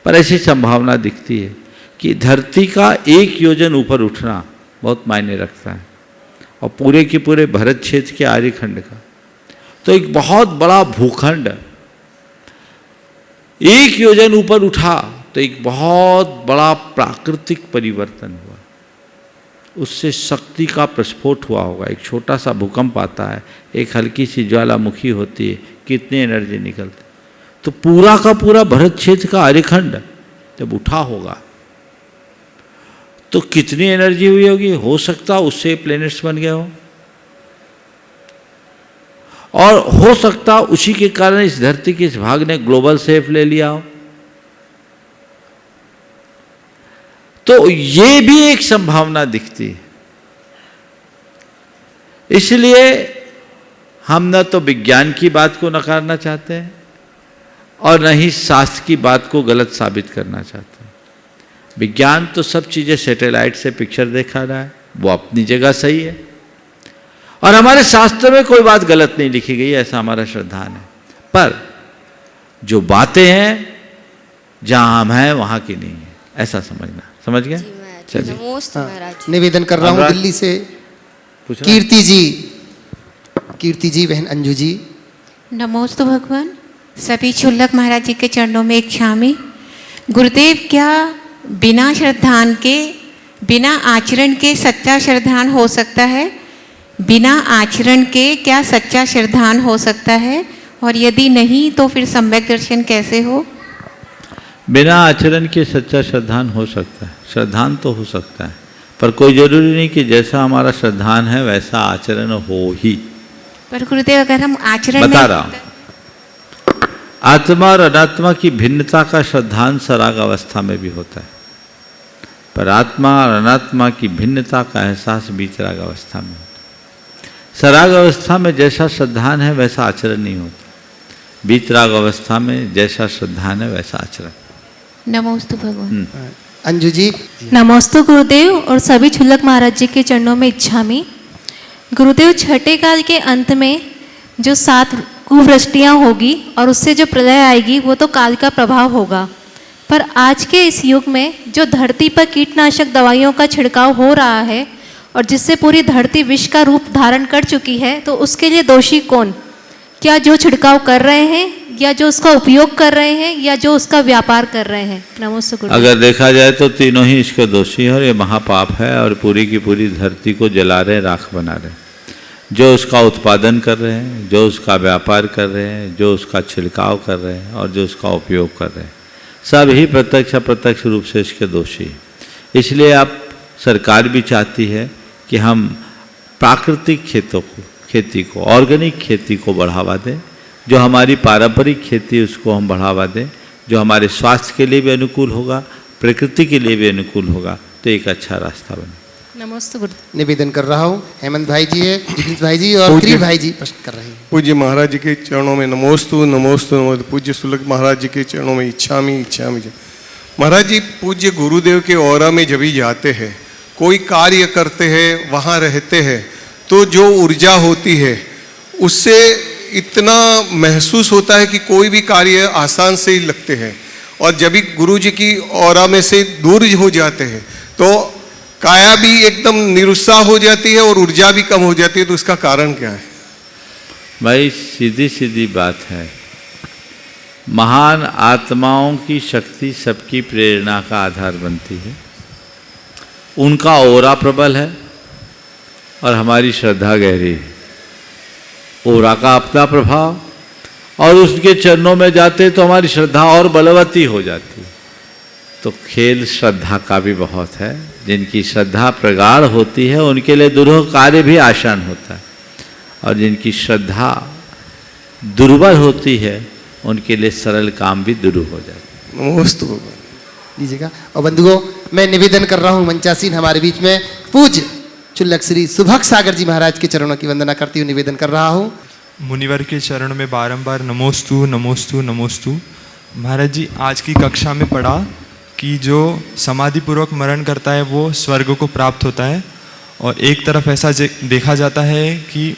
पर ऐसी संभावना दिखती है कि धरती का 1 योजन ऊपर उठना बहुत मायने रखता है और पूरे के पूरे भरत क्षेत्र के आर्यखंड का। तो एक बहुत बड़ा भूखंड 1 योजन ऊपर उठा तो एक बहुत बड़ा प्राकृतिक परिवर्तन हुआ। उससे शक्ति का प्रस्फोट हुआ होगा। एक छोटा सा भूकंप आता है, एक हल्की सी ज्वालामुखी होती है, कितनी एनर्जी निकलती। तो पूरा का पूरा भरत क्षेत्र का आर्यखंड जब उठा होगा तो कितनी एनर्जी हुई होगी। हो सकता उससे प्लैनेट्स बन गए हो और हो सकता उसी के कारण इस धरती के इस भाग ने ग्लोबल सेफ ले लिया हो। तो ये भी एक संभावना दिखती है। इसलिए हम न तो विज्ञान की बात को नकारना चाहते हैं और न ही शास्त्र की बात को गलत साबित करना चाहते हैं। विज्ञान तो सब चीज़ें सैटेलाइट से पिक्चर दिखा रहा है, वो अपनी जगह सही है और हमारे शास्त्र में कोई बात गलत नहीं लिखी गई, ऐसा हमारा श्रद्धान है। पर जो बातें हैं जहाँ हम हैं वहाँ की नहीं है, ऐसा समझना। समझ गया? चलिए, निवेदन कर रहा हूँ दिल्ली से कीर्ति जी। कीर्ति जी, बहन अंजू जी। नमोस्तु भगवान। सभी क्षुल्लक महाराज जी के चरणों में इच्छामि। गुरुदेव, क्या बिना श्रद्धान के, बिना आचरण के सच्चा श्रद्धान हो सकता है? बिना आचरण के क्या सच्चा श्रद्धान हो सकता है? और यदि नहीं तो फिर सम्यक दर्शन कैसे हो? बिना आचरण के सच्चा श्रद्धान हो सकता है। श्रद्धान तो हो सकता है, पर कोई जरूरी नहीं कि जैसा हमारा श्रद्धान है वैसा आचरण हो ही। पर गुरुदेव, अगर हम आचरण बता रहा हूँ, आत्मा और अनात्मा की भिन्नता का श्रद्धान सराग अवस्था में भी होता है, पर आत्मा और अनात्मा की भिन्नता का एहसास बीतराग अवस्था में होता है। सराग अवस्था में जैसा श्रद्धान है वैसा आचरण नहीं होता। बीतराग अवस्था में जैसा श्रद्धान है वैसा आचरण। नमोस्तु भगवान। अंजू जी। नमोस्तु गुरुदेव और सभी क्षुल्लक महाराज जी के चरणों में इच्छामि। गुरुदेव, छठे काल के अंत में जो 7 कुवृष्टियाँ होगी और उससे जो प्रलय आएगी वो तो काल का प्रभाव होगा, पर आज के इस युग में जो धरती पर कीटनाशक दवाइयों का छिड़काव हो रहा है और जिससे पूरी धरती विष का रूप धारण कर चुकी है, तो उसके लिए दोषी कौन? क्या जो छिड़काव कर रहे हैं या जो उसका उपयोग कर रहे हैं या जो उसका व्यापार कर रहे हैं? नमोस्तु गुरुदेव। अगर देखा जाए तो तीनों ही इसके दोषी हैं और ये महापाप है और पूरी की पूरी धरती को जला रहे, राख बना रहे। जो उसका उत्पादन कर रहे हैं, जो उसका व्यापार कर रहे हैं, जो उसका छिड़काव कर रहे हैं और जो उसका उपयोग कर रहे हैं, सब ही प्रत्यक्ष अप्रत्यक्ष रूप से इसके दोषी हैं। इसलिए आप सरकार भी चाहती है कि हम प्राकृतिक खेती को ऑर्गेनिक खेती को बढ़ावा दें, जो हमारी पारंपरिक खेती उसको हम बढ़ावा दें, जो हमारे स्वास्थ्य के लिए भी अनुकूल होगा, प्रकृति के लिए भी अनुकूल होगा, तो एक अच्छा रास्ता बने। नमस्ते गुरुदेव। निवेदन कर रहा हूँ, हेमंत भाई जी है, जिग्नेश भाई जी और किरीट भाई जी प्रश्न कर रहे हैं। पूज्य महाराज जी के चरणों में नमोस्तु नमोस्तु नमोस्तु। पूज्य सुलग महाराज जी के चरणों में इच्छामी इच्छामी। महाराज जी, पूज्य गुरुदेव के औरा में जब भी जाते हैं, कोई कार्य करते हैं, वहाँ रहते हैं, तो जो ऊर्जा होती है उससे इतना महसूस होता है कि कोई भी कार्य आसान से ही लगते हैं, और जब भी गुरु जी की औरा में से दूर हो जाते हैं तो काया भी एकदम निरुत्साह हो जाती है और ऊर्जा भी कम हो जाती है। तो इसका कारण क्या है? भाई सीधी सीधी बात है, महान आत्माओं की शक्ति सबकी प्रेरणा का आधार बनती है। उनका ओरा प्रबल है और हमारी श्रद्धा गहरी है। ओरा का अपना प्रभाव, और उसके चरणों में जाते तो हमारी श्रद्धा और बलवती हो जाती है। तो खेल श्रद्धा का भी बहुत है। जिनकी श्रद्धा प्रगाढ़ होती है उनके लिए दुरूह कार्य भी आसान होता है, और जिनकी श्रद्धा दुर्बल होती है उनके लिए सरल काम भी दुरूह हो जाता है। नमोस्तु लीजिएगा। और बंधुओं, मैं निवेदन कर रहा हूँ मंचासीन हमारे बीच में पूज्य चुल्लक श्री सुभग सागर जी महाराज के चरणों की वंदना करती हुई निवेदन कर रहा हूँ। मुनिवर के चरण में बारंबार नमोस्तु नमोस्तु नमोस्तु। महाराज जी, आज की कक्षा में पढ़ा कि जो समाधि पूर्वक मरण करता है वो स्वर्ग को प्राप्त होता है, और एक तरफ ऐसा देखा जाता है कि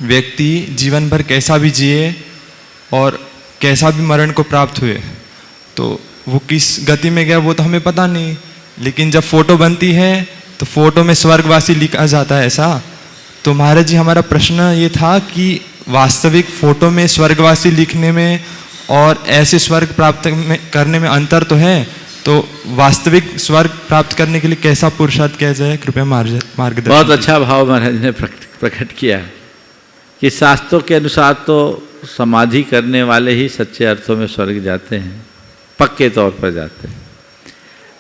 व्यक्ति जीवन भर कैसा भी जिए और कैसा भी मरण को प्राप्त हुए, तो वो किस गति में गया वो तो हमें पता नहीं, लेकिन जब फोटो बनती है तो फोटो में स्वर्गवासी लिखा जाता है ऐसा। तो महाराज जी, हमारा प्रश्न ये था कि वास्तविक फोटो में स्वर्गवासी लिखने में और ऐसे स्वर्ग प्राप्त करने में अंतर तो है, तो वास्तविक स्वर्ग प्राप्त करने के लिए कैसा पुरुषार्थ किया जाए, कृपया मार्गदर्शन। बहुत अच्छा भाव महाराज ने प्रकट किया है कि शास्त्रों के अनुसार तो समाधि करने वाले ही सच्चे अर्थों में स्वर्ग जाते हैं, पक्के तौर पर जाते हैं।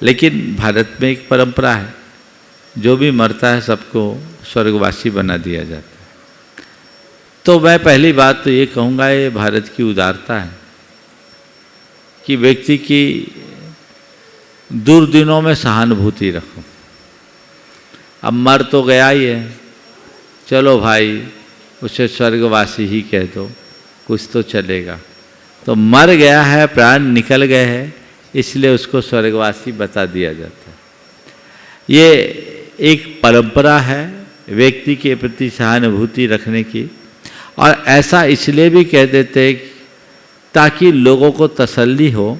लेकिन भारत में एक परंपरा है, जो भी मरता है सबको स्वर्गवासी बना दिया जाता है। तो मैं पहली बात तो ये कहूँगा, ये भारत की उदारता है कि व्यक्ति की दुर्दिनों में सहानुभूति रखो। अब मर तो गया ही है, चलो भाई उसे स्वर्गवासी ही कह दो, कुछ तो चलेगा। तो मर गया है, प्राण निकल गए हैं, इसलिए उसको स्वर्गवासी बता दिया जाता है। ये एक परंपरा है व्यक्ति के प्रति सहानुभूति रखने की, और ऐसा इसलिए भी कह देते हैं ताकि लोगों को तसल्ली हो।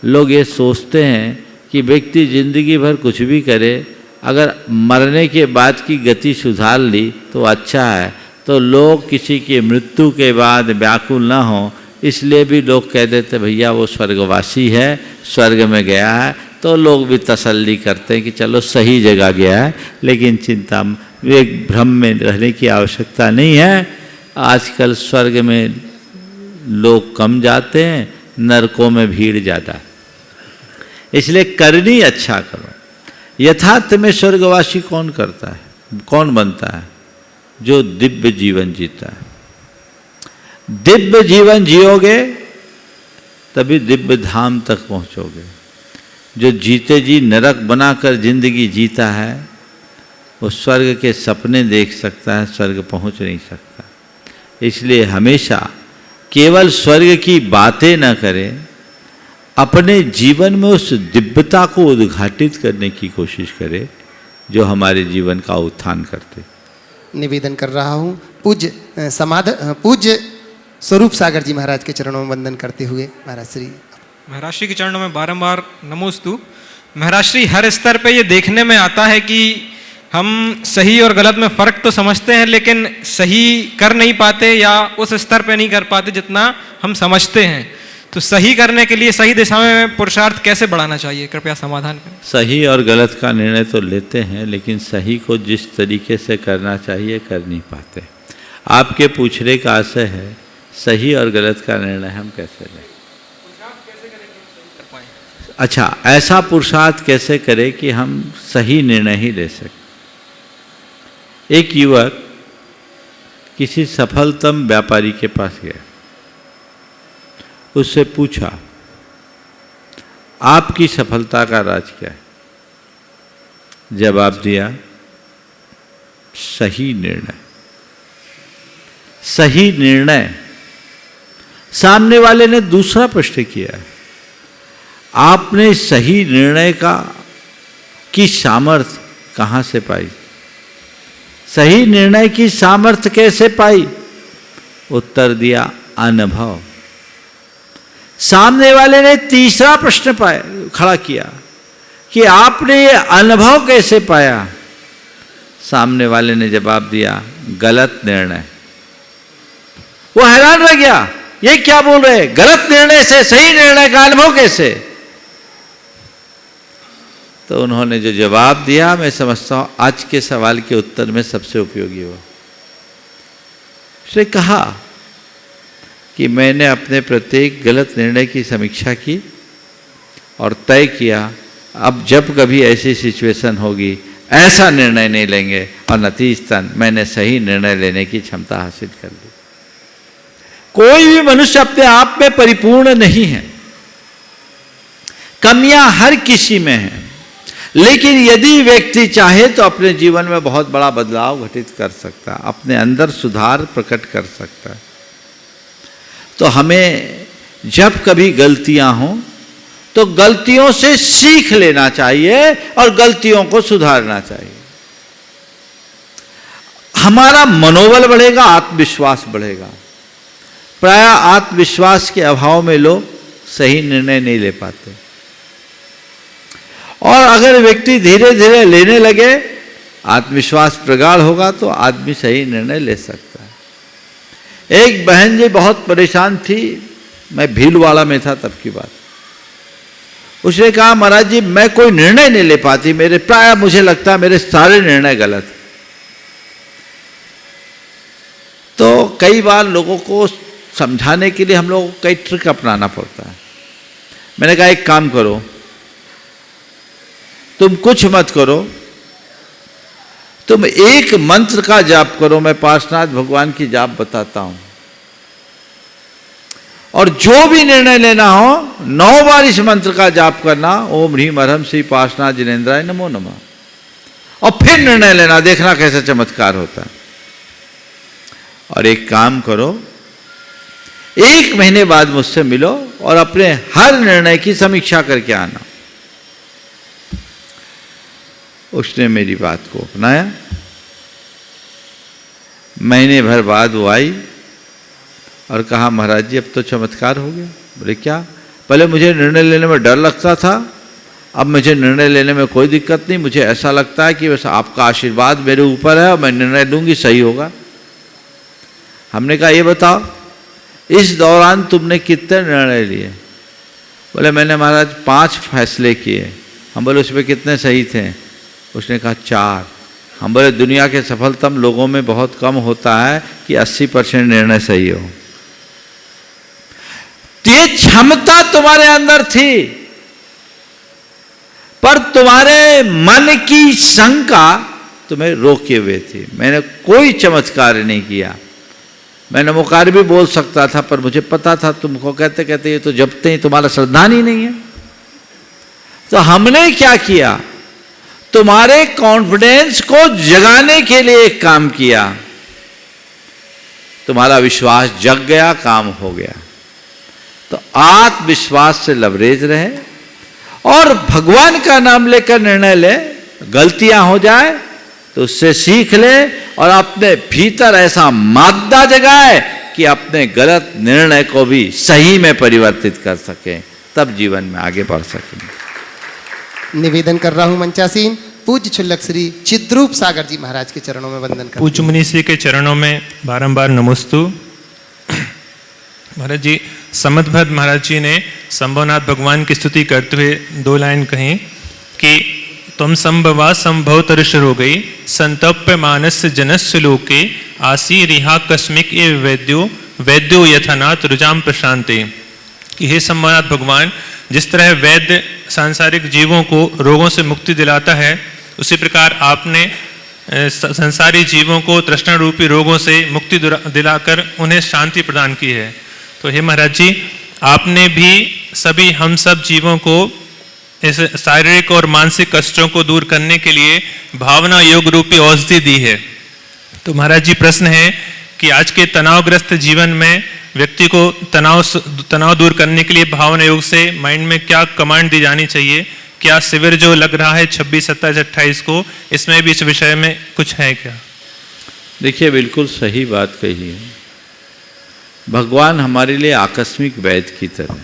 लोग ये सोचते हैं कि व्यक्ति जिंदगी भर कुछ भी करे, अगर मरने के बाद की गति सुधार ली तो अच्छा है, तो लोग किसी की मृत्यु के बाद व्याकुल ना हो, इसलिए भी लोग कह देते भैया वो स्वर्गवासी है, स्वर्ग में गया है। तो लोग भी तसल्ली करते हैं कि चलो सही जगह गया है। लेकिन चिंता, एक भ्रम में रहने की आवश्यकता नहीं है। आजकल स्वर्ग में लोग कम जाते हैं, नरकों में भीड़ ज़्यादा है। इसलिए करनी अच्छा करो। यथार्थ में स्वर्गवासी कौन करता है, कौन बनता है? जो दिव्य जीवन जीता है। दिव्य जीवन जियोगे तभी दिव्य धाम तक पहुंचोगे। जो जीते जी नरक बनाकर जिंदगी जीता है वो स्वर्ग के सपने देख सकता है, स्वर्ग पहुंच नहीं सकता। इसलिए हमेशा केवल स्वर्ग की बातें न करें, अपने जीवन में उस दिव्यता को उद्घाटित करने की कोशिश करें जो हमारे जीवन का उत्थान करते। निवेदन कर रहा हूँ पूज्य स्वरूप सागर जी महाराज के चरणों में वंदन करते हुए। महाराज श्री महाराज श्री के चरणों में बारंबार नमोस्तु। महाराज श्री, हर स्तर पे ये देखने में आता है कि हम सही और गलत में फ़र्क तो समझते हैं, लेकिन सही कर नहीं पाते या उस स्तर पे नहीं कर पाते जितना हम समझते हैं। तो सही करने के लिए सही दिशा में पुरुषार्थ कैसे बढ़ाना चाहिए, कृपया समाधान करें। सही और गलत का निर्णय तो लेते हैं, लेकिन सही को जिस तरीके से करना चाहिए कर नहीं पाते। आपके पूछने का आशय है सही और गलत का निर्णय हम कैसे लें। अच्छा, ऐसा पुरुषार्थ कैसे करें कि हम सही निर्णय ही ले सकें। एक युवक किसी सफलतम व्यापारी के पास गया, उससे पूछा आपकी सफलता का राज क्या है। जवाब दिया सही निर्णय। सही निर्णय। सामने वाले ने दूसरा प्रश्न किया, आपने सही निर्णय की सामर्थ्य कहाँ से पाई। सही निर्णय की सामर्थ्य कैसे पाई। उत्तर दिया अनुभव। सामने वाले ने तीसरा प्रश्न खड़ा किया कि आपने ये अनुभव कैसे पाया। सामने वाले ने जवाब दिया गलत निर्णय। वो हैरान रह गया, ये क्या बोल रहे हैं, गलत निर्णय से सही निर्णय का अनुभव कैसे। तो उन्होंने जो जवाब दिया, मैं समझता हूं आज के सवाल के उत्तर में सबसे उपयोगी हुआ। उसने कहा कि मैंने अपने प्रत्येक गलत निर्णय की समीक्षा की और तय किया अब जब कभी ऐसी सिचुएशन होगी ऐसा निर्णय नहीं लेंगे, और नतीजतन मैंने सही निर्णय लेने की क्षमता हासिल कर ली। कोई भी मनुष्य अपने आप में परिपूर्ण नहीं है, कमियां हर किसी में हैं, लेकिन यदि व्यक्ति चाहे तो अपने जीवन में बहुत बड़ा बदलाव घटित कर सकता है, अपने अंदर सुधार प्रकट कर सकता है। तो हमें जब कभी गलतियां हों तो गलतियों से सीख लेना चाहिए और गलतियों को सुधारना चाहिए। हमारा मनोबल बढ़ेगा, आत्मविश्वास बढ़ेगा। प्राय आत्मविश्वास के अभाव में लोग सही निर्णय नहीं ले पाते, और अगर व्यक्ति धीरे धीरे लेने लगे, आत्मविश्वास प्रगाढ़ होगा तो आदमी सही निर्णय ले सकता है। एक बहन जी बहुत परेशान थी, मैं भीलवाड़ा में था तब की बात। उसने कहा महाराज जी मैं कोई निर्णय नहीं ले पाती, मुझे लगता है मेरे सारे निर्णय गलत हैं। तो कई बार लोगों को समझाने के लिए हम लोगों को कई ट्रिक अपनाना पड़ता है। मैंने कहा एक काम करो, तुम कुछ मत करो, तुम एक मंत्र का जाप करो। मैं पार्श्वनाथ भगवान की जाप बताता हूं, और जो भी निर्णय लेना हो 9 बार इस मंत्र का जाप करना, ओम ह्रीम अरहम श्री पार्श्वनाथ जिनेन्द्राय नमो नमः, और फिर निर्णय लेना, देखना कैसा चमत्कार होता है। और एक काम करो, 1 महीने बाद मुझसे मिलो और अपने हर निर्णय की समीक्षा करके आना। उसने मेरी बात को अपनाया। महीने भर बाद वो आई और कहा महाराज जी अब तो चमत्कार हो गया। बोले क्या। पहले मुझे निर्णय लेने में डर लगता था, अब मुझे निर्णय लेने में कोई दिक्कत नहीं। मुझे ऐसा लगता है कि बस आपका आशीर्वाद मेरे ऊपर है और मैं निर्णय लूँगी सही होगा। हमने कहा ये बताओ इस दौरान तुमने कितने निर्णय लिए। बोले मैंने महाराज 5 फैसले किए। हम बोले उसमें कितने सही थे। उसने कहा 4। हम बोले दुनिया के सफलतम लोगों में बहुत कम होता है कि 80% निर्णय सही हो। ये क्षमता तुम्हारे अंदर थी, पर तुम्हारे मन की शंका तुम्हें रोके हुए थी। मैंने कोई चमत्कार नहीं किया। मैं नमोकार भी बोल सकता था, पर मुझे पता था तुमको कहते कहते ये तो जपते ही तुम्हारा श्रद्धान ही नहीं है। तो हमने क्या किया, तुम्हारे कॉन्फिडेंस को जगाने के लिए एक काम किया। तुम्हारा विश्वास जग गया, काम हो गया। तो आत्मविश्वास से लवरेज रहे और भगवान का नाम लेकर निर्णय ले। गलतियां हो जाए तो उससे सीख ले और अपने भीतर ऐसा मादा जगाए कि अपने गलत निर्णय को भी सही में परिवर्तित कर सके, तब जीवन में आगे बढ़ सके। निवेदन कर रहा हूं मंचासीन पूज्य क्षुल्लक श्री चिद्रूप सागर जी महाराज के चरणों में वंदन कर। पूज्य मुनि श्री के चरणों में बारंबार नमोस्तु। महाराज जी समदभद्र महाराज जी ने संभवनाथ भगवान की स्तुति करते हुए 2 लाइन कहीं कि तुम संभवा संभव तरुषर हो गई संतप्य मानस जनस्य लोके आसी रिहा कस्मिक ए वैद्यो वैद्यो यथानाथ रुजाम प्रशांते। कि हे संभवनाथ भगवान, जिस तरह वैद्य सांसारिक जीवों को रोगों से मुक्ति दिलाता है, उसी प्रकार आपने संसारी जीवों को तृष्णा रूपी रोगों से मुक्ति दिलाकर उन्हें शांति प्रदान की है। तो हे महाराज जी, आपने भी सभी हम सब जीवों को इस शारीरिक और मानसिक कष्टों को दूर करने के लिए भावना योग रूपी औषधि दी है। तो महाराज जी, प्रश्न है कि आज के तनावग्रस्त जीवन में व्यक्ति को तनाव दूर करने के लिए भावना योग से माइंड में क्या कमांड दी जानी चाहिए? क्या शिविर जो लग रहा है 26, 27, 28 को, इसमें भी इस विषय में कुछ है क्या? देखिए, बिल्कुल सही बात कही है। भगवान हमारे लिए आकस्मिक वैद्य की तरह,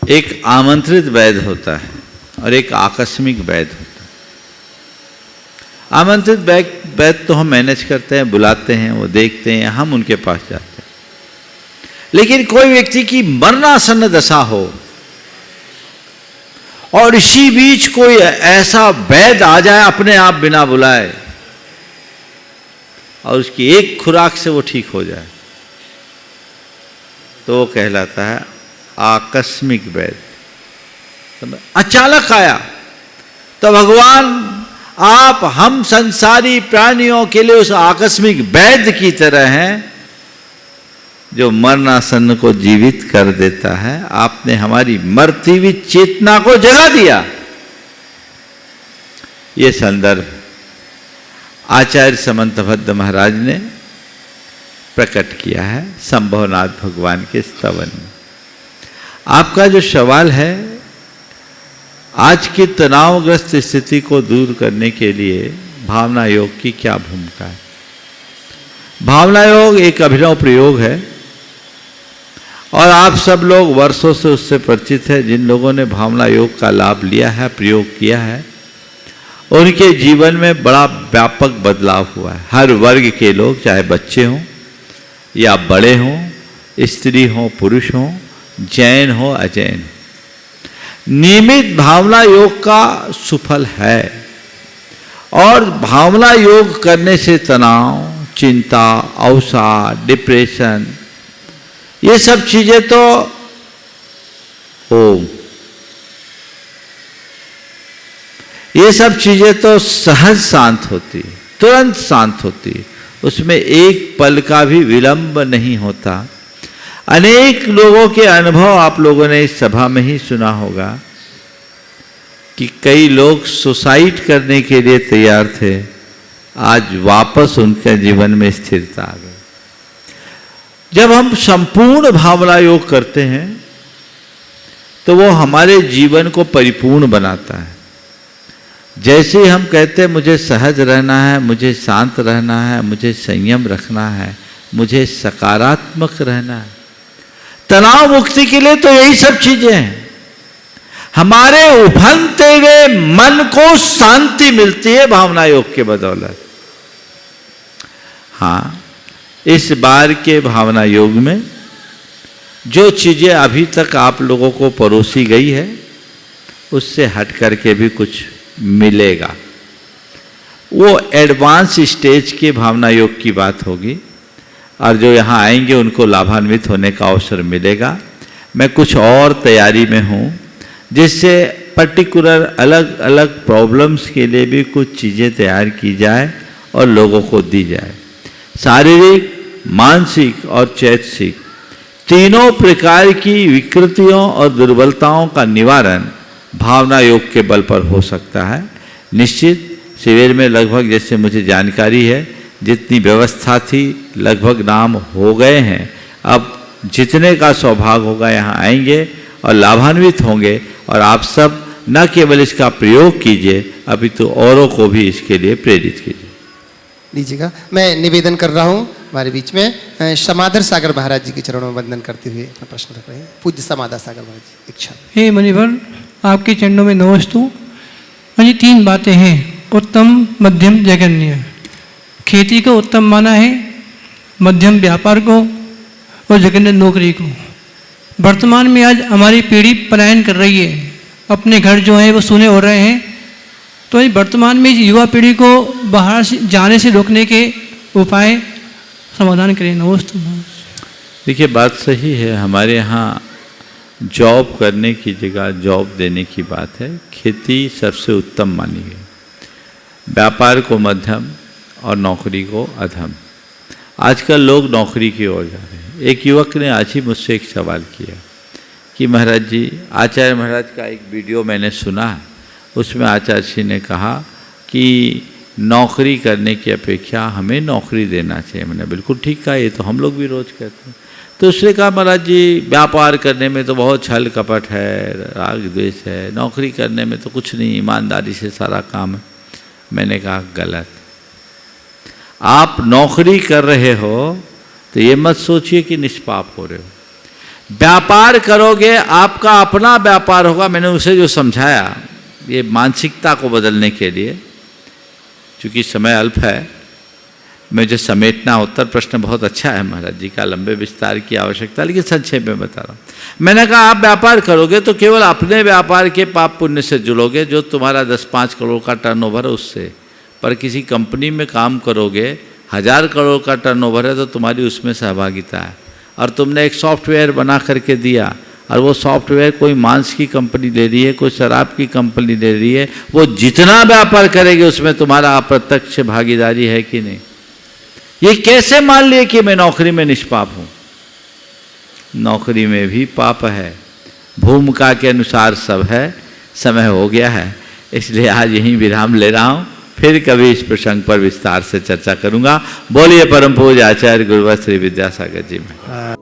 एक आमंत्रित वैद्य होता है और एक आकस्मिक वैद्य होता है। आमंत्रित वैद्य तो हम मैनेज करते हैं, बुलाते हैं, वो देखते हैं, हम उनके पास जाते हैं। लेकिन कोई व्यक्ति की मरणासन्न दशा हो और इसी बीच कोई ऐसा वैद्य आ जाए अपने आप बिना बुलाए और उसकी एक खुराक से वो ठीक हो जाए, तो वो कहलाता है आकस्मिक वैद्य। अचानक आया तो भगवान आप हम संसारी प्राणियों के लिए उस आकस्मिक वैद्य की तरह हैं जो मरणासन्न को जीवित कर देता है। आपने हमारी मरती हुई चेतना को जगा दिया। ये संदर्भ आचार्य समंतभद्र महाराज ने प्रकट किया है संभवनाथ भगवान के स्तवन में। आपका जो सवाल है, आज की तनावग्रस्त स्थिति को दूर करने के लिए भावना योग की क्या भूमिका है? भावना योग एक अभिनव प्रयोग है और आप सब लोग वर्षों से उससे परिचित हैं। जिन लोगों ने भावना योग का लाभ लिया है, प्रयोग किया है, उनके जीवन में बड़ा व्यापक बदलाव हुआ है। हर वर्ग के लोग, चाहे बच्चे हों या बड़े हों, स्त्री हों पुरुष हों, जैन हो अजैन हो, नियमित भावना योग का सुफल है। और भावना योग करने से तनाव, चिंता, अवसाद, डिप्रेशन, ये सब चीजें तो ये सब चीजें तो सहज शांत होती, तुरंत शांत होती, उसमें एक पल का भी विलंब नहीं होता। अनेक लोगों के अनुभव आप लोगों ने इस सभा में ही सुना होगा कि कई लोग सुसाइड करने के लिए तैयार थे, आज वापस उनके जीवन में स्थिरता आ गई। जब हम संपूर्ण भावना योग करते हैं तो वो हमारे जीवन को परिपूर्ण बनाता है। जैसे हम कहते हैं मुझे सहज रहना है, मुझे शांत रहना है, मुझे संयम रखना है, मुझे सकारात्मक रहना है, तनाव मुक्ति के लिए तो यही सब चीजें हैं। हमारे उफनते हुए मन को शांति मिलती है भावना योग के बदौलत। हाँ, इस बार के भावना योग में जो चीजें अभी तक आप लोगों को परोसी गई है, उससे हट करके भी कुछ मिलेगा। वो एडवांस स्टेज के भावना योग की बात होगी और जो यहाँ आएंगे उनको लाभान्वित होने का अवसर मिलेगा। मैं कुछ और तैयारी में हूँ, जिससे पर्टिकुलर अलग अलग प्रॉब्लम्स के लिए भी कुछ चीज़ें तैयार की जाए और लोगों को दी जाए। शारीरिक, मानसिक और चैतसिक तीनों प्रकार की विकृतियों और दुर्बलताओं का निवारण भावना योग के बल पर हो सकता है। निश्चित शिविर में लगभग, जैसे मुझे जानकारी है, जितनी व्यवस्था थी लगभग नाम हो गए हैं। अब जितने का सौभाग्य होगा यहाँ आएंगे और लाभान्वित होंगे। और आप सब न केवल इसका प्रयोग कीजिए, अभी तो औरों को भी इसके लिए प्रेरित कीजिए। लीजिएगा, मैं निवेदन कर रहा हूँ हमारे बीच में समाधर सागर महाराज जी के चरणों में वंदन करते हुए अपना प्रश्न रख रहे हैं। पूज्य समाधर सागर महाराज जी, इच्छा। हे मुनिवर, आपके चरणों में नमस्तु। मुझे 3 बातें हैं, उत्तम, मध्यम, जघन्य। खेती को उत्तम माना है, मध्यम व्यापार को और जगह नौकरी को। वर्तमान में आज हमारी पीढ़ी पलायन कर रही है, अपने घर जो हैं वो सूने हो रहे हैं। तो ये वर्तमान में युवा पीढ़ी को बाहर से जाने से रोकने के उपाय समाधान करें। नमस्ते। देखिए, बात सही है। हमारे यहाँ जॉब करने की जगह जॉब देने की बात है। खेती सबसे उत्तम मानी गई, व्यापार को मध्यम और नौकरी को अधम। आजकल लोग नौकरी की ओर जा रहे हैं। एक युवक ने आज ही मुझसे एक सवाल किया कि महाराज जी, आचार्य महाराज का एक वीडियो मैंने सुना, उसमें आचार्य जी ने कहा कि नौकरी करने की अपेक्षा हमें नौकरी देना चाहिए। मैंने बिल्कुल ठीक कहा, ये तो हम लोग भी रोज़ कहते हैं। तो उसने कहा महाराज जी, व्यापार करने में तो बहुत छल कपट है, राग द्वेष है, नौकरी करने में तो कुछ नहीं, ईमानदारी से सारा काम है। मैंने कहा गलत। आप नौकरी कर रहे हो तो ये मत सोचिए कि निष्पाप हो रहे हो। व्यापार करोगे, आपका अपना व्यापार होगा। मैंने उसे जो समझाया, ये मानसिकता को बदलने के लिए, चूँकि समय अल्प है, मुझे समेटना। उत्तर प्रश्न बहुत अच्छा है महाराज जी का, लंबे विस्तार की आवश्यकता, लेकिन संक्षेप में बता रहा हूँ। मैंने कहा आप व्यापार करोगे तो केवल अपने व्यापार के पाप पुण्य से जुड़ोगे, जो तुम्हारा 10-5 करोड़ का टर्नओवर है उससे। पर किसी कंपनी में काम करोगे, 1000 करोड़ का टर्नओवर है, तो तुम्हारी उसमें सहभागिता है। और तुमने एक सॉफ्टवेयर बना करके दिया, और वो सॉफ्टवेयर कोई मांस की कंपनी ले रही है, कोई शराब की कंपनी ले रही है, वो जितना व्यापार करेगी उसमें तुम्हारा अप्रत्यक्ष भागीदारी है कि नहीं। ये कैसे मान लिए कि मैं नौकरी में निष्पाप हूं? नौकरी में भी पाप है। भूमिका के अनुसार सब है। समय हो गया है, इसलिए आज यहीं विराम ले रहा हूं। फिर कभी इस प्रसंग पर विस्तार से चर्चा करूंगा। बोलिए परम पूज्य आचार्य गुरुवर श्री विद्यासागर जी में।